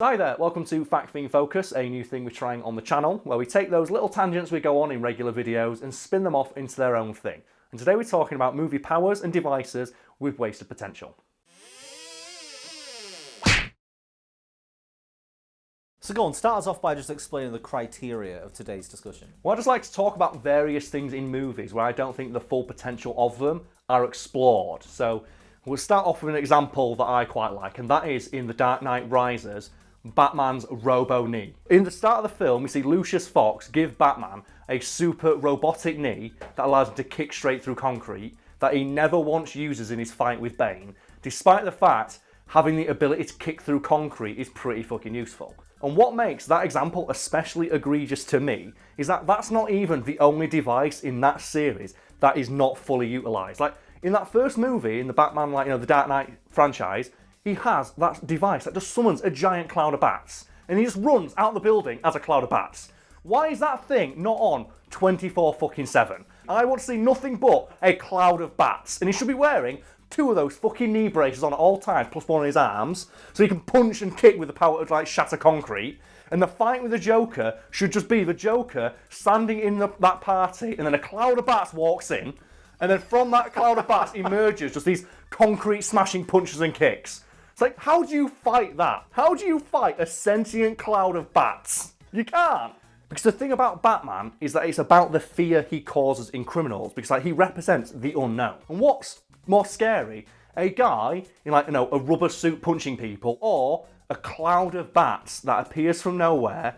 Hi there, welcome to Fact Thing Focus, a new thing we're trying on the channel, where we take those little tangents we go on in regular videos and spin them off into their own thing. And today we're talking about movie powers and devices with wasted potential. So go on, start us off by just explaining the criteria of today's discussion. Well, I just like to talk about various things in movies where I don't think the full potential of them are explored. So we'll start off with an example that I quite like, and that is in The Dark Knight Rises, Batman's robo-knee. In the start of the film, we see Lucius Fox give Batman a super robotic knee that allows him to kick straight through concrete that he never once uses in his fight with Bane, despite the fact having the ability to kick through concrete is pretty fucking useful. And what makes that example especially egregious to me is that that's not even the only device in that series that is not fully utilised. Like, in that first movie, in the Batman, the Dark Knight franchise, he has that device that just summons a giant cloud of bats. And he just runs out the building as a cloud of bats. Why is that thing not on 24/7? I want to see nothing but a cloud of bats. And he should be wearing 2 of those fucking knee braces on at all times, plus one on his arms, so he can punch and kick with the power to shatter concrete. And the fight with the Joker should just be the Joker standing in that party, and then a cloud of bats walks in, and then from that cloud of bats emerges just these concrete smashing punches and kicks. It's like, how do you fight that? How do you fight a sentient cloud of bats? You can't. Because the thing about Batman is that it's about the fear he causes in criminals, because he represents the unknown. And what's more scary? A guy in a rubber suit punching people, or a cloud of bats that appears from nowhere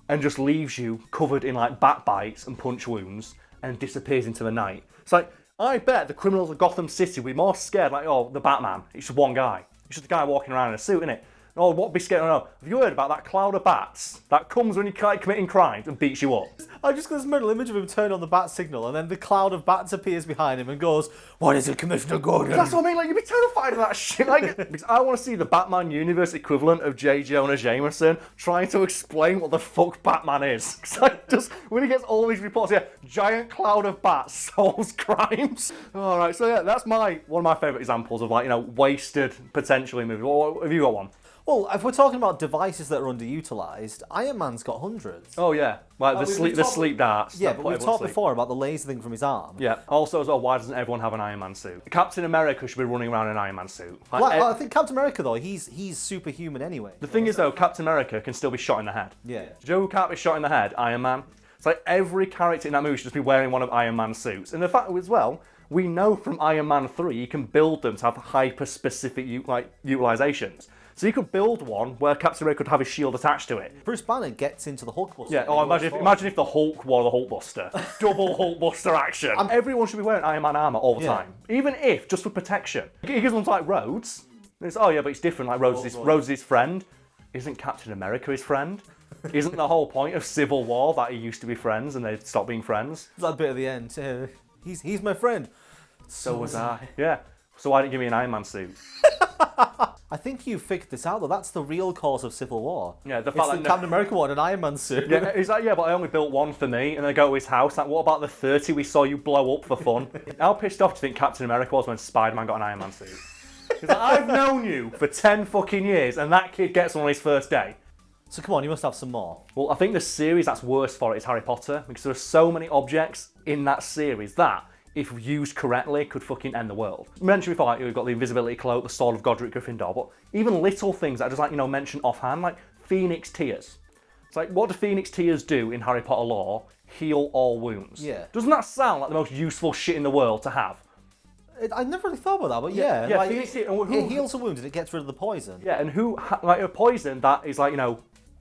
and just leaves you covered in bat bites and punch wounds and disappears into the night. It's like, I bet the criminals of Gotham City would be more scared, the Batman. It's just one guy. It's just a guy walking around in a suit, innit? Oh, what be scared? No. Have you heard about that cloud of bats that comes when you're committing crimes and beats you up? I just got this mental image of him turning on the bat signal, and then the cloud of bats appears behind him and goes, "What is it, Commissioner Gordon?" That's what I mean. You'd be terrified of that shit. Because I want to see the Batman universe equivalent of J. Jonah Jameson trying to explain what the fuck Batman is. Because when he gets all these reports, giant cloud of bats solves crimes. All right, so yeah, that's one of my favourite examples of wasted potential in movies. Have you got one? Well, if we're talking about devices that are underutilised, Iron Man's got hundreds. Oh yeah, the sleep darts. Yeah, but we've talked before about the laser thing from his arm. Yeah. Also, as well, why doesn't everyone have an Iron Man suit? Captain America should be running around in an Iron Man suit. I think Captain America though, he's superhuman anyway. The thing is though, Captain America can still be shot in the head. Yeah. Do you know who can't be shot in the head? Iron Man. It's like every character in that movie should just be wearing one of Iron Man's suits. And the fact as well, we know from Iron Man 3 you can build them to have hyper-specific utilizations. So you could build one where Captain America could have his shield attached to it. Bruce Banner gets into the Hulkbuster. Yeah, imagine if the Hulk wore the Hulkbuster. Double Hulkbuster action. Everyone should be wearing Iron Man armour all the time. Even if, just for protection. He gives one to Rhodes. It's, but it's different, Rhodes is his friend. Isn't Captain America his friend? Isn't the whole point of Civil War that he used to be friends and they stopped being friends? That bit at the end. He's my friend. So was I. Yeah. So why didn't you give me an Iron Man suit? I think you figured this out though. That's the real cause of Civil War. Yeah, the fact that Captain America wanted an Iron Man suit. Yeah, he's like, but I only built one for me, and then I go to his house. Like, what about the 30 we saw you blow up for fun? How pissed off do you think Captain America was when Spider-Man got an Iron Man suit? He's like, I've known you for 10 fucking years, and that kid gets one on his first day. So come on, you must have some more. Well, I think the series that's worse for it is Harry Potter, because there are so many objects in that series that, if used correctly, could fucking end the world. I mentioned before, we've got the invisibility cloak, the sword of Godric Gryffindor, but even little things that I just mention offhand, like Phoenix Tears. It's like, what do Phoenix Tears do in Harry Potter lore? Heal all wounds. Yeah. Doesn't that sound like the most useful shit in the world to have? I never really thought about that, but yeah. Phoenix Tears, it heals the wounds and it gets rid of the poison. Yeah, and a poison that is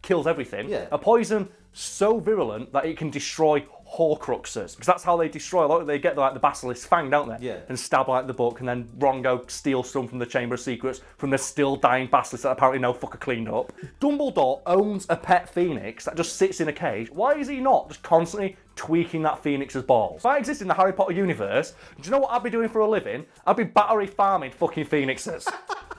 kills everything. Yeah. A poison so virulent that it can destroy Horcruxes, because that's how they destroy. They get the Basilisk's fang, don't they? Yeah. And stab the book, and then Ron steals some from the Chamber of Secrets from the still dying Basilisk that apparently no fucker cleaned up. Dumbledore owns a pet phoenix that just sits in a cage. Why is he not just constantly tweaking that phoenix's balls? If I exist in the Harry Potter universe, do you know what I'd be doing for a living? I'd be battery farming fucking phoenixes.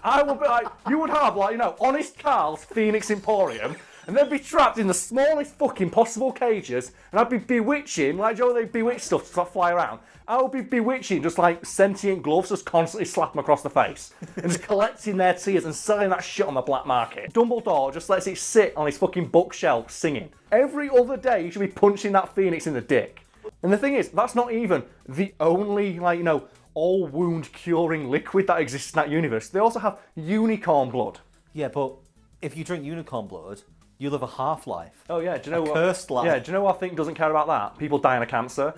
I would be you would have Honest Karl's Phoenix Emporium. and they'd be trapped in the smallest fucking possible cages, and I'd be bewitching, like, Joe, they bewitch stuff to start fly around. I would be bewitching just like sentient gloves, just constantly slap them across the face, and just collecting their tears and selling that shit on the black market. Dumbledore just lets it sit on his fucking bookshelf singing. Every other day, you should be punching that phoenix in the dick. And the thing is, that's not even the only, like, you know, all wound curing liquid that exists in that universe. They also have unicorn blood. Yeah, but if you drink unicorn blood, you live a half-life. Oh yeah, do you know what? Cursed life. Yeah, do you know what I think doesn't care about that? People dying of cancer.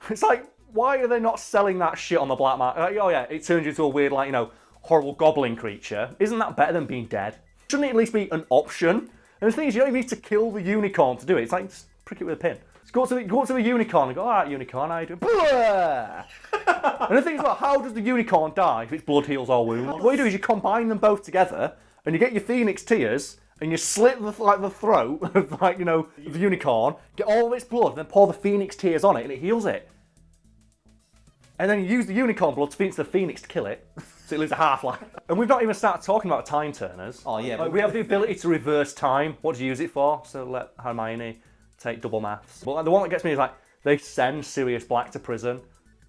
It's like, why are they not selling that shit on the black market? Like, oh yeah, it turns you into a weird, like, you know, horrible goblin creature. Isn't that better than being dead? Shouldn't it at least be an option? And the thing is, you don't even need to kill the unicorn to do it. It's like, just prick it with a pin. Just go up to the unicorn and go, all right, unicorn, how you doing? And the thing is, well, how does the unicorn die if its blood heals all wounds? What you do is you combine them both together, and you get your phoenix tears, and you slit the throat of, like, you know, the unicorn, get all of its blood, and then pour the phoenix tears on it, and it heals it. And then you use the unicorn blood to feed the phoenix to kill it, so it lives a half-life. And we've not even started talking about time turners. Oh yeah, Like, we have the ability to reverse time. What do you use it for? So let Hermione take double maths. But like, the one that gets me is like, they send Sirius Black to prison,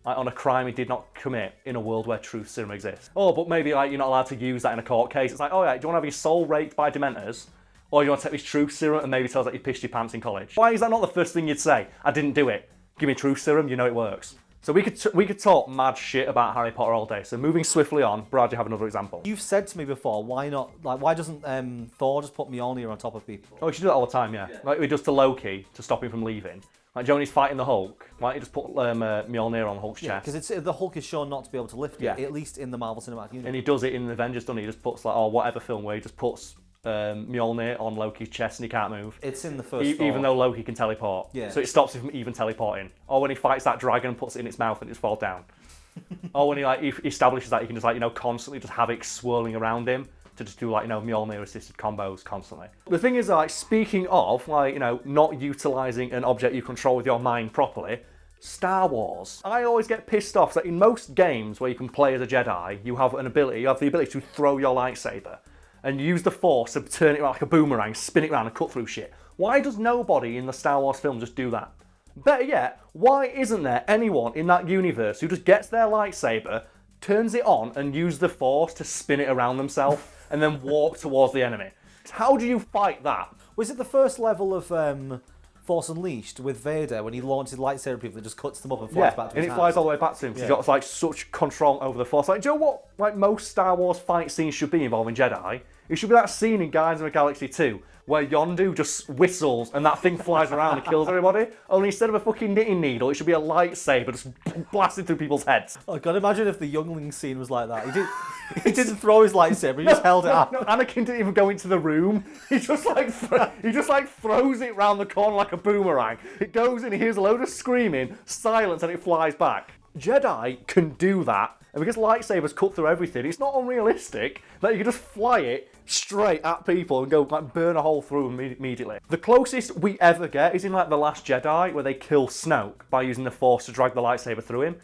like, on a crime he did not commit in a world where truth serum exists. Oh, but maybe like you're not allowed to use that in a court case. It's like, oh yeah, do you want to have your soul raped by Dementors? Or do you want to take this truth serum and maybe tell us that you pissed your pants in college? Why is that not the first thing you'd say? I didn't do it. Give me truth serum, you know it works. So we could talk mad shit about Harry Potter all day. So moving swiftly on, Brad, you have another example. You've said to me before, why doesn't Thor just put Mjolnir on top of people? Oh, he should do that all the time, yeah. Like he does to Loki to stop him from leaving. Like Joni's fighting the Hulk, why don't you just put Mjolnir on Hulk's chest? Because the Hulk is shown not to be able to lift it, at least in the Marvel Cinematic Universe. And he does it in the Avengers, doesn't he? He just puts, like, or whatever film where he just puts Mjolnir on Loki's chest and he can't move. It's in the first even though Loki can teleport. Yeah. So it stops him from even teleporting. Or when he fights that dragon and puts it in its mouth and it just falls down. Or when he establishes that he can just, like, you know, constantly just have it swirling around him to just do, like, you know, Mjolnir assisted combos constantly. The thing is, like, speaking of, like, you know, not utilising an object you control with your mind properly, Star Wars. I always get pissed off that in most games where you can play as a Jedi, you have the ability to throw your lightsaber and use the Force to turn it like a boomerang, spin it around and cut through shit. Why does nobody in the Star Wars film just do that? Better yet, why isn't there anyone in that universe who just gets their lightsaber, turns it on and uses the Force to spin it around themselves and then walk towards the enemy? How do you fight that? Was it the first level of Force Unleashed with Vader when he launches lightsaber at people and just cuts them up and flies back to his and it flies all the way back to him because he's got, like, such control over the Force. Like, do you know what, like, most Star Wars fight scenes should be involving Jedi? It should be that scene in Guardians of the Galaxy 2 where Yondu just whistles and that thing flies around and kills everybody. Only instead of a fucking knitting needle, it should be a lightsaber just blasting through people's heads. Oh God, imagine if the youngling scene was like that. He didn't throw his lightsaber, he just held it up. No, Anakin didn't even go into the room. He just throws it round the corner like a boomerang. It goes in, he hears a load of screaming, silence, and it flies back. Jedi can do that, and because lightsabers cut through everything, it's not unrealistic that you can just fly it straight at people and go, like, burn a hole through them immediately. The closest we ever get is in, like, The Last Jedi, where they kill Snoke by using the Force to drag the lightsaber through him.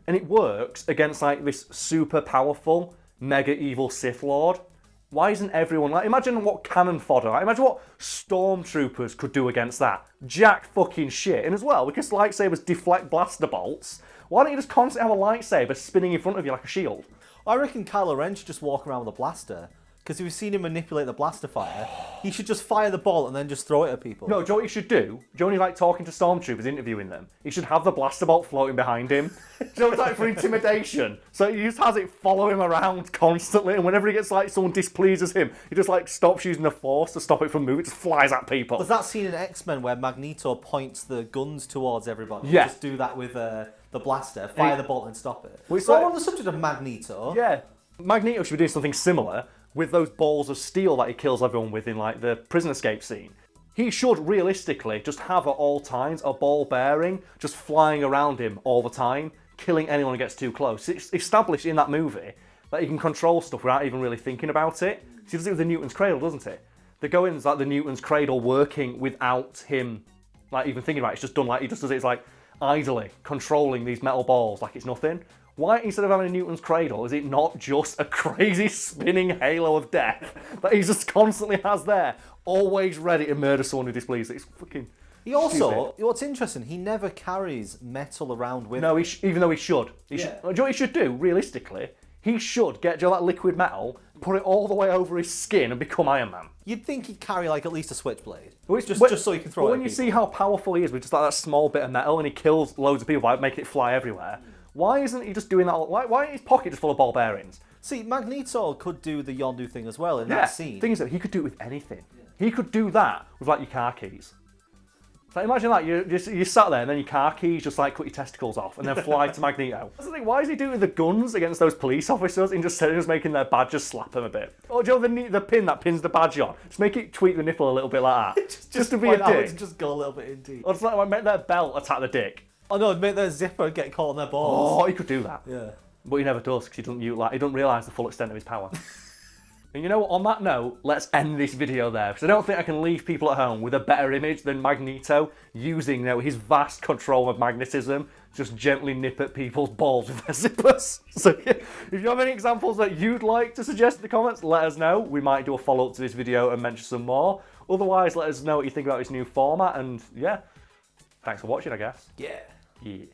And it works against, like, this super powerful, mega evil Sith Lord. Why isn't everyone, like, imagine what cannon fodder, like, imagine what stormtroopers could do against that. Jack fucking shit. And as well, because lightsabers deflect blaster bolts, why don't you just constantly have a lightsaber spinning in front of you like a shield? I reckon Kylo Ren should just walk around with a blaster. Because if we've seen him manipulate the blaster fire, he should just fire the bolt and then just throw it at people. No, do you know what he should do? Johnny, like, talking to stormtroopers, interviewing them. He should have the blaster bolt floating behind him. Do you know, it's like for intimidation. So he just has it follow him around constantly, and whenever he gets, like, someone displeases him, he just, like, stops using the Force to stop it from moving. It just flies at people. There's that scene in XMen where Magneto points the guns towards everybody. Yeah. Just do that with the blaster, fire the bolt and stop it. Well, so on the subject of Magneto... Yeah. Magneto should be doing something similar with those balls of steel that he kills everyone with in, like, the prison escape scene. He should realistically just have at all times a ball bearing just flying around him all the time, killing anyone who gets too close. It's established in that movie that he can control stuff without even really thinking about it. So he does it with the Newton's Cradle, doesn't it? They go in, it's like the Newton's Cradle working without him, like, even thinking about it. It's just done, like, he just does it, it's like idly controlling these metal balls like it's nothing. Why, instead of having a Newton's cradle, is it not just a crazy spinning halo of death that he just constantly has there, always ready to murder someone who displeases it? It's fucking He also, stupid. what's interesting, he never carries metal around with him. No, even though he should. Do you know what he should do, realistically? He should get that liquid metal, put it all the way over his skin and become Iron Man. You'd think he'd carry like at least a switchblade. Just So he can throw it But at when you people. see how powerful he is with just like that small bit of metal and he kills loads of people by making it fly everywhere, why isn't he just doing that? Why ain't his pocket just full of ball bearings? See, Magneto could do the Yondu thing as well in that scene. Thing is that he could do it with anything. He could do that with like your car keys. So imagine that, you sat there and then your car keys just like cut your testicles off and then fly to Magneto. That's the thing, why is he doing it with the guns against those police officers and just making their badges slap them a bit? Or do you know the pin that pins the badge on? Just make it tweak the nipple a little bit like that. just to be a dick. Just go a little bit in deep. Or just like make their belt attack the dick. Oh no, make their zipper get caught on their balls. Oh, he could do that. Yeah. But he never does because he doesn't realise the full extent of his power. And you know what, on that note, let's end this video there, because I don't think I can leave people at home with a better image than Magneto using his vast control of magnetism to just gently nip at people's balls with their zippers. So if you have any examples that you'd like to suggest in the comments, let us know. We might do a follow-up to this video and mention some more. Otherwise, let us know what you think about this new format, and yeah, thanks for watching, I guess. Yeah. Yeah.